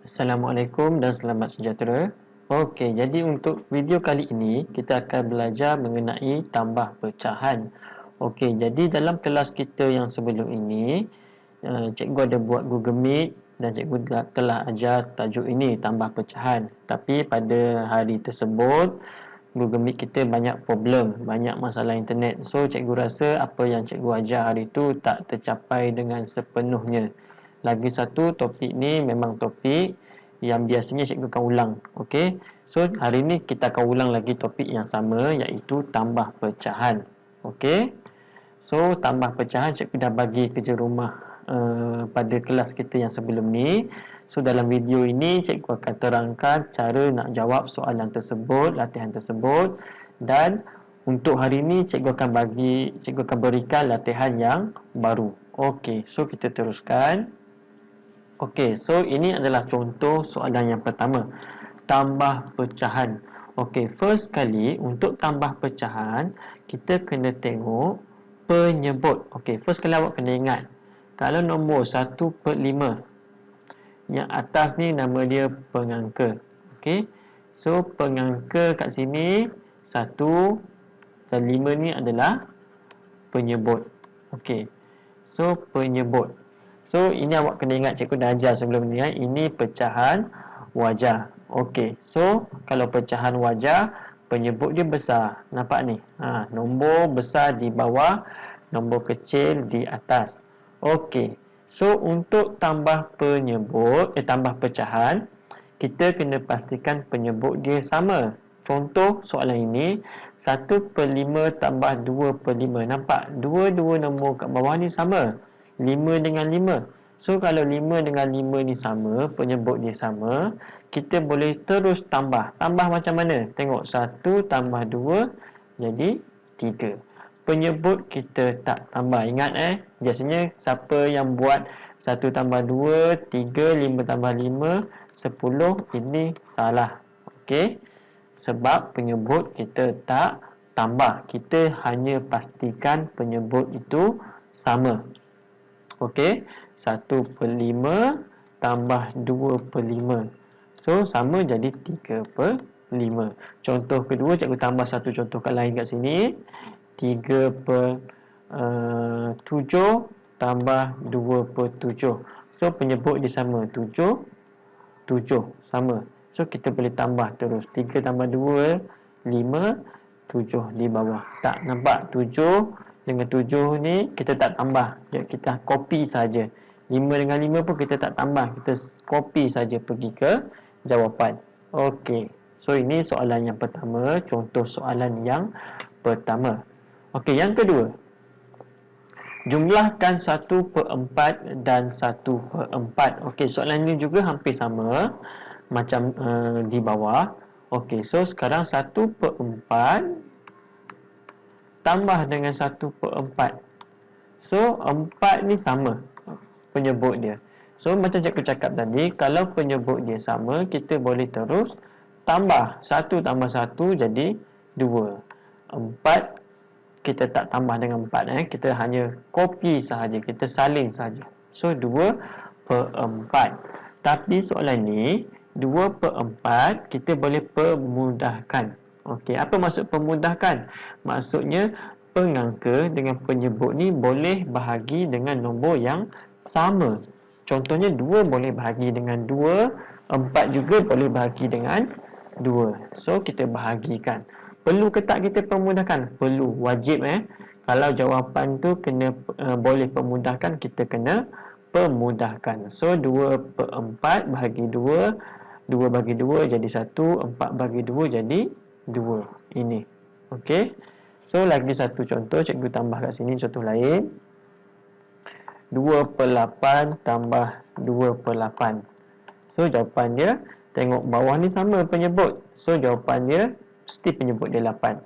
Assalamualaikum dan selamat sejahtera. Okey, jadi untuk video kali ini kita akan belajar mengenai tambah pecahan. Okey, jadi dalam kelas kita yang sebelum ini, cikgu ada buat Google Meet dan cikgu telah ajar tajuk ini, tambah pecahan. Tapi pada hari tersebut, Google Meet kita banyak problem, banyak masalah internet. So, cikgu rasa apa yang cikgu ajar hari itu tak tercapai dengan sepenuhnya. Lagi satu, topik ni memang topik yang biasanya cikgu akan ulang. Okey. So, hari ni kita akan ulang lagi topik yang sama, iaitu tambah pecahan. Okey. So, tambah pecahan cikgu dah bagi kerja rumah pada kelas kita yang sebelum ni. So, dalam video ini cikgu akan terangkan cara nak jawab soalan tersebut, latihan tersebut, dan untuk hari ini cikgu akan berikan latihan yang baru. Okey, so kita teruskan. Okey, so ini adalah contoh soalan yang pertama. Tambah pecahan. Okey, first kali untuk tambah pecahan, kita kena tengok penyebut. Okey, first kali awak kena ingat. Kalau nombor 1/5, yang atas ni nama dia pengangka. Okey, so pengangka kat sini 1 dan 5 ni adalah penyebut. Okey, so penyebut. So, ini awak kena ingat cikgu dah ajar sebelum ni. Ini pecahan wajah. Okey. So, kalau pecahan wajah, penyebut dia besar. Nampak ni? Nombor besar di bawah, nombor kecil di atas. Okey. So, untuk tambah tambah pecahan, kita kena pastikan penyebut dia sama. Contoh soalan ini, 1/5 tambah 2/5. Nampak? Dua-dua nombor kat bawah ni sama. 5 dengan 5. So, kalau 5 dengan 5 ni sama, penyebut dia sama, kita boleh terus tambah. Tambah macam mana? Tengok, 1 tambah 2 jadi 3. Penyebut kita tak tambah. Ingat biasanya siapa yang buat 1 tambah 2, 3, 5 tambah 5, 10, ini salah. Okey? Sebab penyebut kita tak tambah. Kita hanya pastikan penyebut itu sama. Okey, 1/5 tambah 2/5. So, sama jadi 3/5. Contoh kedua, cikgu tambah satu contoh kat lain kat sini. 3/7 tambah 2/7. So, penyebut dia sama. 7, 7. Sama. So, kita boleh tambah terus. 3 tambah 2, 5, 7 di bawah. Tak nampak? 7 dengan 7 ni kita tak tambah, kita copy saja. 5 dengan 5 pun kita tak tambah, kita copy saja pergi ke jawapan. Okey, so ini soalan yang pertama, contoh soalan yang pertama. Okey, yang kedua, jumlahkan 1/4 dan 1/4. Okey, soalan ini juga hampir sama macam di bawah. Okey, so sekarang 1/4 tambah dengan 1/4. So, 4 ni sama penyebut dia. So, macam cikgu cakap tadi, kalau penyebut dia sama, kita boleh terus tambah. 1 tambah 1 jadi 2. 4, kita tak tambah dengan 4. Kita hanya copy sahaja. Kita salin sahaja. So, 2/4. Tapi soalan ni, 2/4 kita boleh permudahkan. Okey, apa maksud pemudahkan? Maksudnya pengangka dengan penyebut ni boleh bahagi dengan nombor yang sama. Contohnya 2 boleh bahagi dengan 2, 4 juga boleh bahagi dengan 2. So, kita bahagikan. Perlu ke tak kita permudahkan? Perlu, wajib Kalau jawapan tu kena boleh permudahkan, kita kena permudahkan. So, 2/4 bahagi 2, 2 bagi 2 jadi 1, 4 bagi 2 jadi 2. Ini. Okey. So, lagi satu contoh. Cikgu tambah kat sini contoh lain. 2/8 tambah 2/8. So, jawapan dia, tengok bawah ni sama penyebut. So, jawapan dia, mesti penyebut dia 8.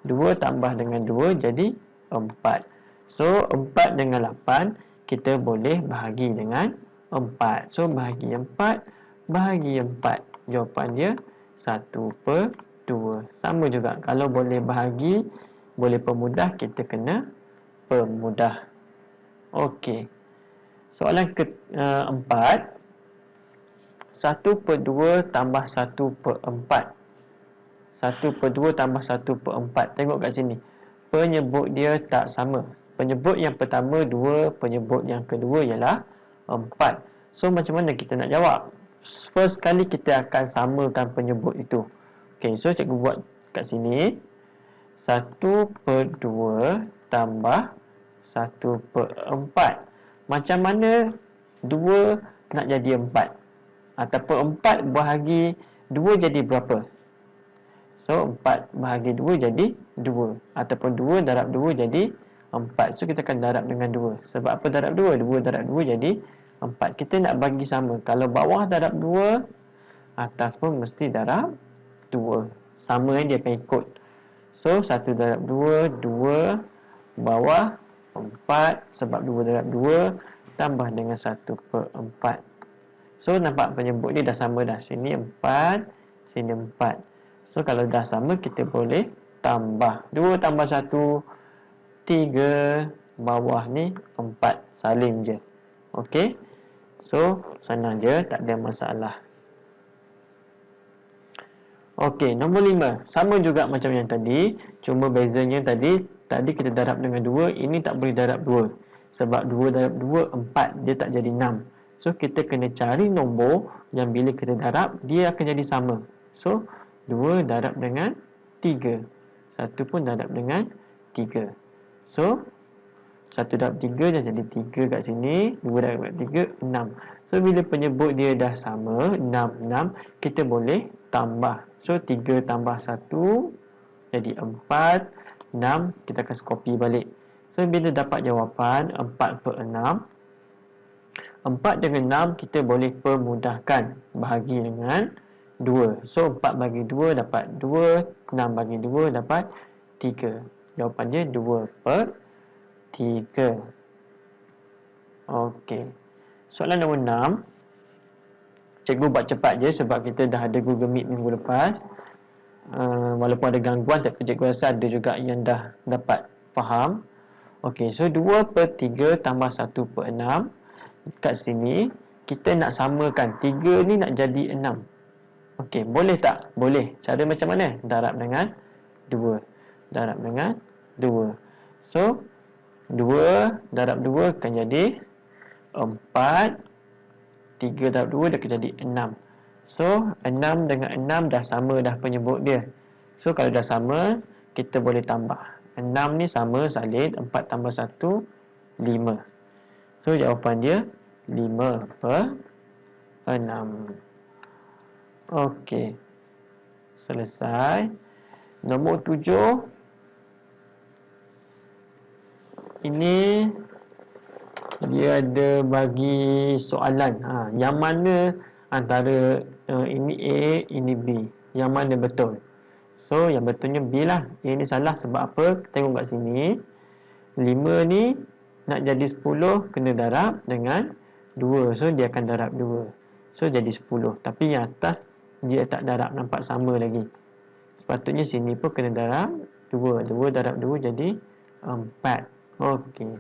2 tambah dengan 2 jadi 4. So, 4 dengan 8, kita boleh bahagi dengan 4. So, bahagi 4, bahagi 4. Jawapan dia 1/2. Sama juga, kalau boleh bahagi, boleh permudah, kita kena permudah. Okey, soalan keempat. 1/2 tambah 1/4. 1/2 tambah 1/4. Tengok kat sini. Penyebut dia tak sama. Penyebut yang pertama 2, penyebut yang kedua ialah 4. So macam mana kita nak jawab? First kali kita akan samakan penyebut itu. Okey, so cikgu buat kat sini. 1/2 tambah 1/4. Macam mana 2 nak jadi 4? Ataupun 4 bahagi 2 jadi berapa? So 4 bahagi 2 jadi 2. Ataupun 2 darab 2 jadi 4. So kita akan darab dengan 2. Sebab apa darab 2? 2 darab 2 jadi 4. Kita nak bagi sama. Kalau bawah darab 2, atas pun mesti darab 2. Sama dia akan ikut. So 1 darab 2, 2. Bawah 4. Sebab 2 darab 2 tambah dengan 1/4. So nampak penyebut dia dah sama dah. Sini 4, sini 4. So kalau dah sama, kita boleh tambah. 2 tambah 1, 3. Bawah ni 4. Salin je. Okey. So senang je, tak ada masalah. Okey, nombor 5. Sama juga macam yang tadi. Cuma bezanya tadi kita darab dengan 2. Ini tak boleh darab 2. Sebab 2 darab 2, 4. Dia tak jadi 6. So, kita kena cari nombor yang bila kita darab, dia akan jadi sama. So, 2 darab dengan 3. 1 pun darab dengan 3. So, 1 darab 3 dah jadi 3 kat sini. 2 darab 3, 6. So, bila penyebut dia dah sama, 6, 6, kita boleh tambah. So, 3 tambah 1 jadi 4. 6, kita akan copy balik. So, bila dapat jawapan 4/6, 4 dengan 6 kita boleh permudahkan. Bahagi dengan 2. So, 4 bagi 2 dapat 2. 6 bagi 2 dapat 3. Jawapan dia 2/3. Okey. Soalan nombor 6. Cikgu buat cepat je sebab kita dah ada Google Meet minggu lepas. Walaupun ada gangguan, tapi cikgu rasa ada juga yang dah dapat faham. Okey, so 2/3 tambah 1/6. Kat sini, kita nak samakan. 3 ni nak jadi 6. Okey, boleh tak? Boleh. Cara macam mana? Darab dengan 2. Darab dengan 2. So, 2 darab 2 akan jadi 4. 3 darab 2 dia akan jadi 6. So, 6 dengan 6 dah sama dah penyebut dia. So, kalau dah sama, kita boleh tambah. 6 ni sama salin. 4 tambah 1, 5. So, jawapan dia 5/6. Okey. Selesai. Nombor 7. Ini dia ada bagi soalan. Yang mana antara ini A, ini B. Yang mana betul? So, yang betulnya B lah. A ni salah sebab apa? Tengok kat sini. 5 ni nak jadi 10, kena darab dengan 2. So, dia akan darab 2. So, jadi 10. Tapi yang atas, dia tak darab. Nampak sama lagi. Sepatutnya sini pun kena darab 2. 2 darab 2 jadi 4. Okey.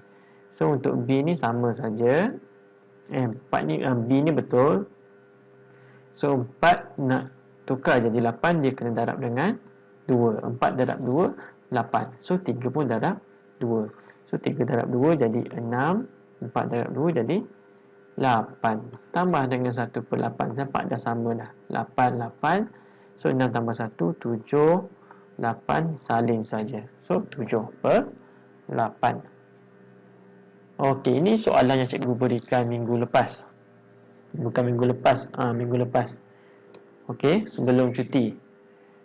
So, untuk B ni sama saja. 4 ni, B ni betul. So, 4 nak tukar jadi 8, dia kena darab dengan 2. 4 darab 2, 8. So, 3 pun darab 2. So, 3 darab 2 jadi 6. 4 darab 2 jadi 8. Tambah dengan 1/8. Nampak dah sama dah. 8, 8. So, 6 tambah 1, 7. 8 salin saja. So, 7/8. Okey, ini soalan yang cikgu berikan minggu lepas. Bukan minggu lepas, minggu lepas. Okey, sebelum cuti.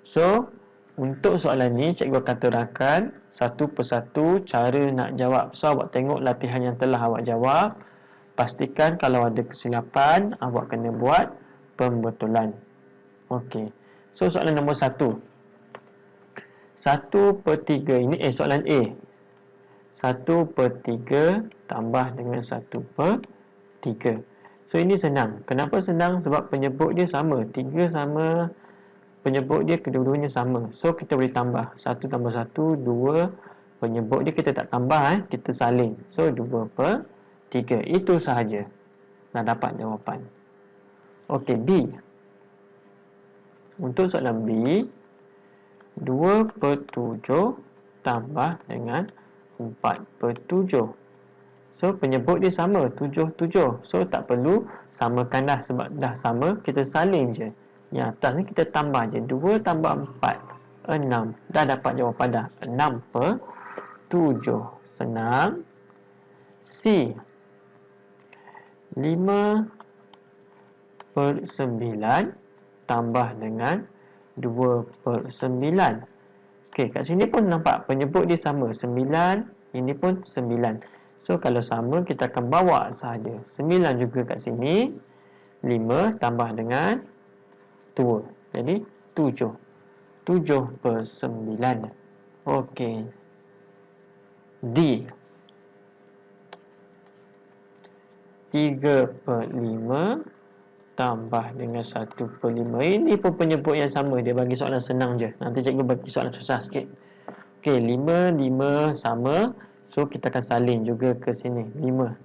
So, untuk soalan ni, cikgu akan terangkan satu persatu cara nak jawab. So, awak tengok latihan yang telah awak jawab. Pastikan kalau ada kesilapan, awak kena buat pembetulan. Okey. So, soalan nombor 1. 1/3 ini, soalan A. 1/3 tambah dengan 1/3. So, ini senang. Kenapa senang? Sebab penyebut dia sama. 3 sama. Penyebut dia kedua-duanya sama. So, kita boleh tambah. 1 tambah 1, 2. Penyebut dia kita tak tambah. Kita salin. So, 2/3. Itu sahaja. Dah dapat jawapan. Okey, B. Untuk soalan B, 2/7 tambah dengan 4/7. So, penyebut dia sama, 7/7. So, tak perlu samakan dah. Sebab dah sama, kita salin je. Yang atas ni kita tambah je. 2 tambah 4, 6. Dah dapat jawapan dah. 6/7. Senang. C. 5/9 tambah dengan 2/9. Okey, kat sini pun nampak penyebut dia sama. 9, ini pun 9. So, kalau sama, kita akan bawa sahaja. 9 juga kat sini. 5 tambah dengan 2. Jadi, 7. 7/9. Okey. D. 3/5 tambah dengan 1/5. Ini pun penyebut yang sama. Dia bagi soalan senang je. Nanti cikgu bagi soalan susah sikit. Okey, 5, 5 sama. So, kita akan salin juga ke sini. 5.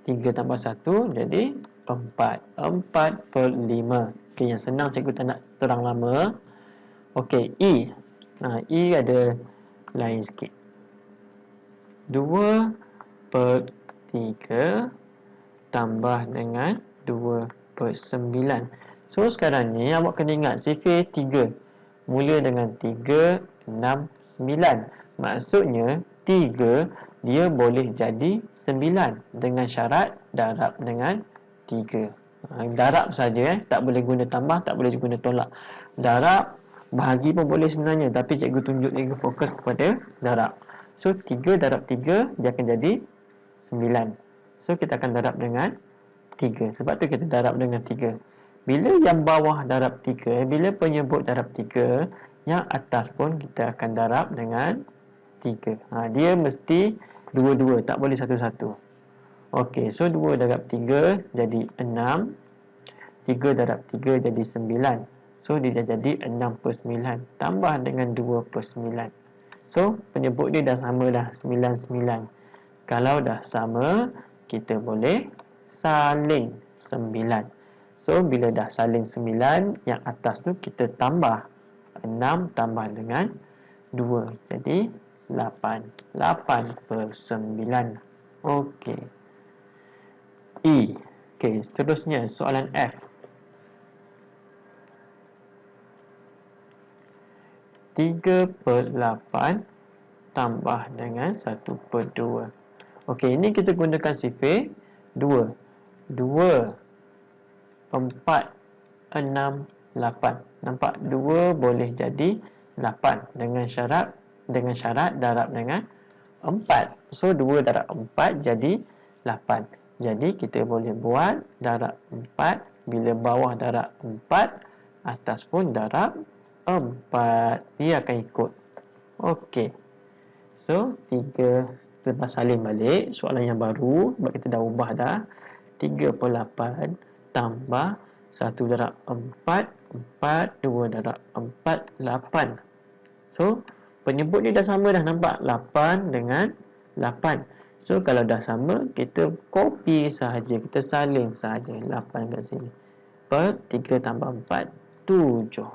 3 tambah 1 jadi 4. 4/5. Okey, yang senang cikgu tak nak terang lama. Okey, E. E ada lain sikit. 2/3 tambah dengan 2/9. So, sekarang ni awak kena ingat sifir 3. Mula dengan 3, 6, 9. Maksudnya, 3 dia boleh jadi 9 dengan syarat darab dengan 3. Darab saja, tak boleh guna tambah, tak boleh guna tolak. Darab, bahagi pun boleh sebenarnya, tapi cikgu tunjuk cikgu fokus kepada darab. So, 3 darab 3 dia akan jadi 9. So, kita akan darab dengan 3. Sebab tu kita darab dengan 3. Bila yang bawah darab 3, bila penyebut darab 3, yang atas pun kita akan darab dengan 3. Dia mesti dua-dua, tak boleh satu-satu. Okey, so 2 darab 3 jadi 6. 3 darab 3 jadi 9. So, dia dah jadi 6/9. Tambah dengan 2/9. So, penyebut dia dah sama dah, 9, 9. Kalau dah sama, kita boleh salin 9. So, bila dah salin 9, yang atas tu kita tambah 6 tambah dengan 2. Jadi, 8. 8/9. Okey. E. Okey, seterusnya soalan F. 3/8 tambah dengan 1/2. Okey, ini kita gunakan sifir 2. 2, 4, 6, 8. Nampak? 2 boleh jadi 8 dengan syarat darab dengan 4. So, 2 darab 4 jadi 8. Jadi, kita boleh buat darab 4. Bila bawah darab 4, atas pun darab 4. Dia akan ikut. Okey. So, 3 lepas salin balik, soalan yang baru, sebab kita dah ubah dah. 3/8 tambah 1 darab 4, 4, 2 darab 4, 8. So, penyebut ni dah sama dah, nampak? 8 dengan 8. So, kalau dah sama, kita copy sahaja, kita salin sahaja 8 kat sini. 3 tambah 4, 7.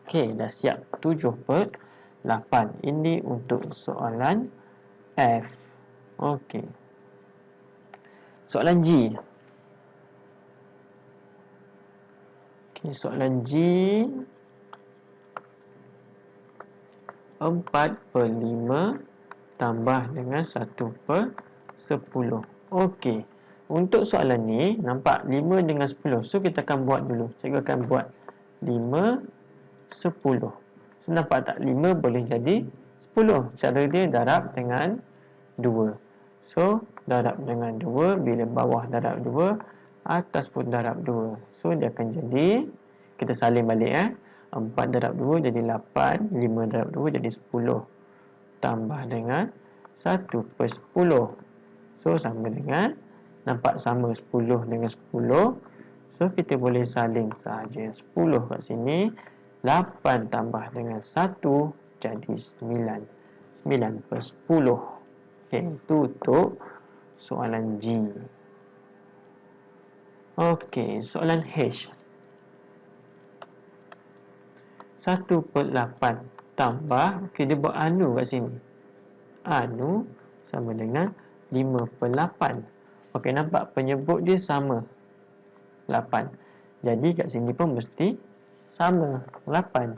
Okey, dah siap. 7/8. Ini untuk soalan F. Okey. Soalan G. Okey, soalan G. 4/5 tambah dengan 1/10. Okey. Untuk soalan ni, nampak 5 dengan 10. So, kita akan buat dulu. Cikgu akan buat 5, 10. So, nampak tak? 5 boleh jadi 10. Cara dia darab dengan 2. So, darab dengan 2. Bila bawah darab 2, atas pun darab 2. So, dia akan jadi, kita salin balik 4 darab 2 jadi 8. 5 darab 2 jadi 10. Tambah dengan 1/10. So, sama dengan, nampak sama 10 dengan 10. So, kita boleh salin sahaja 10 kat sini. 8 tambah dengan 1 jadi 9. 9/10. Okey, itu untuk soalan G. Okey, soalan H. 1/8 tambah, okey, dia buat anu kat sini. Anu sama dengan 5/8. Okey, nampak penyebut dia sama, 8. Jadi kat sini pun mesti sama, 8.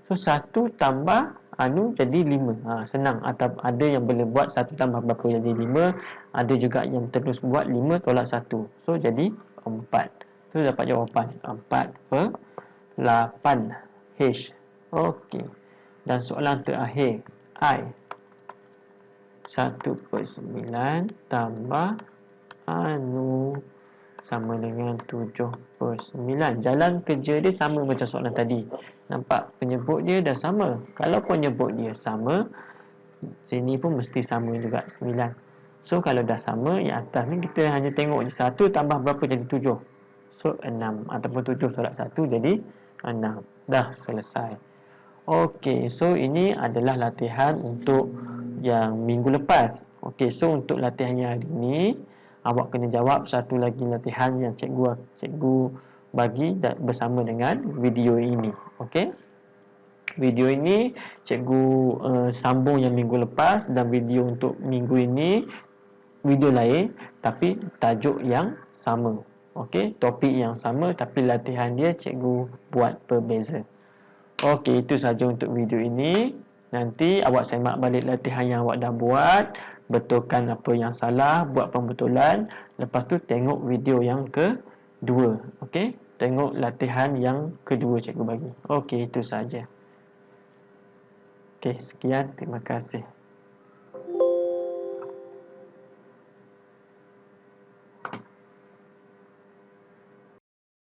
So 1 tambah anu jadi 5. Senang. Atau ada yang boleh buat 1 tambah berapa jadi 5. Ada juga yang terus buat 5 tolak 1. So jadi 4. So dapat jawapan 4/8 H. Okey. Dan soalan terakhir I. 1/9 tambah anu sama dengan 7/9. Jalan kerja dia sama macam soalan tadi. Nampak penyebut dia dah sama. Kalau penyebut dia sama, sini pun mesti sama juga, 9. So kalau dah sama, yang atas ni kita hanya tengok je 1 tambah berapa jadi 7. So 6 ataupun 7 tolak 1 jadi 6. Dah selesai. Okey, so ini adalah latihan untuk yang minggu lepas. Okey, so untuk latihan yang hari ni, awak kena jawab satu lagi latihan yang cikgu bagi bersama dengan video ini. Okey. Video ini cikgu sambung yang minggu lepas, dan video untuk minggu ini video lain tapi tajuk yang sama. Okey, topik yang sama tapi latihan dia cikgu buat berbeza. Okey, itu saja untuk video ini. Nanti awak semak balik latihan yang awak dah buat, betulkan apa yang salah, buat pembetulan. Lepas tu tengok video yang kedua. Okey, tengok latihan yang kedua cikgu bagi. Okey, itu saja. Okey, sekian. Terima kasih.